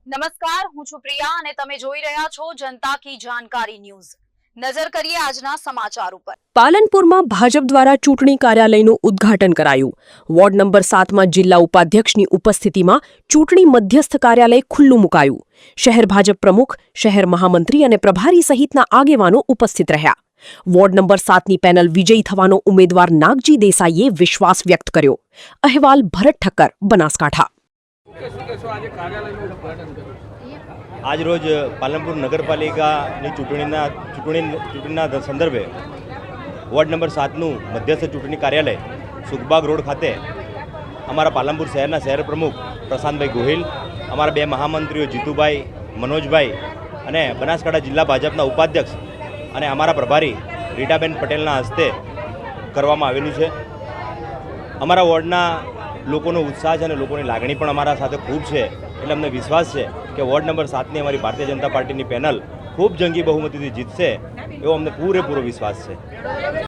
નમસ્કાર, હું છું પ્રિયા અને તમે જોઈ રહ્યા છો જનતા કી જાણકારી ન્યૂઝ। નજર કરીએ આજના સમાચાર ઉપર। પાલનપુરમાં ભાજપ દ્વારા ચૂંટણી કાર્યાલયનું ઉદ્ઘાટન કરાયું। વોર્ડ નંબર 7માં જિલ્લા ઉપાધ્યક્ષની ઉપસ્થિતિમાં ચૂંટણી મધ્યસ્થ કાર્યાલય ખુલ્લું મુકાયું। શહેર ભાજપ પ્રમુખ, શહેર મહામંત્રી અને પ્રભારી સહિતના આગેવાનો ઉપસ્થિત રહ્યા। વોર્ડ નંબર 7ની પેનલ વિજયી થવાનો ઉમેદવાર નાગજી દેસાઈએ વિશ્વાસ વ્યક્ત કર્યો। અહેવાલ ભરત ઠક્કર, બનાસકાંઠા। आज रोज पालनपुर नगरपालिकाની ચૂંટણીના સંદર્ભે વોર્ડ નંબર 7નું મધ્યસ્થ ચૂંટણી કાર્યાલય સુખબાગ રોડ ખાતે અમારા પાલનપુર શહેરના શહેર પ્રમુખ પ્રશાંતભાઈ ગોહિલ, અમારા બે મહામંત્રીઓ જીતુભાઈ, મનોજભાઈ અને બનાસકાંઠા જિલ્લા ભાજપના ઉપાધ્યક્ષ અને અમારા પ્રભારી રીટાબેન પટેલના હસ્તે કરવામાં આવેલું છે। અમારા વોર્ડના લોકોનો ઉત્સાહ છે અને લોકોની લાગણી પણ અમારા સાથે ખૂબ છે, એટલે અમને વિશ્વાસ છે કે વોર્ડ નંબર 7ની અમારી ભારતીય જનતા પાર્ટીની પેનલ ખૂબ જંગી બહુમતીથી જીતશે, એવો અમને પૂરેપૂરો વિશ્વાસ છે।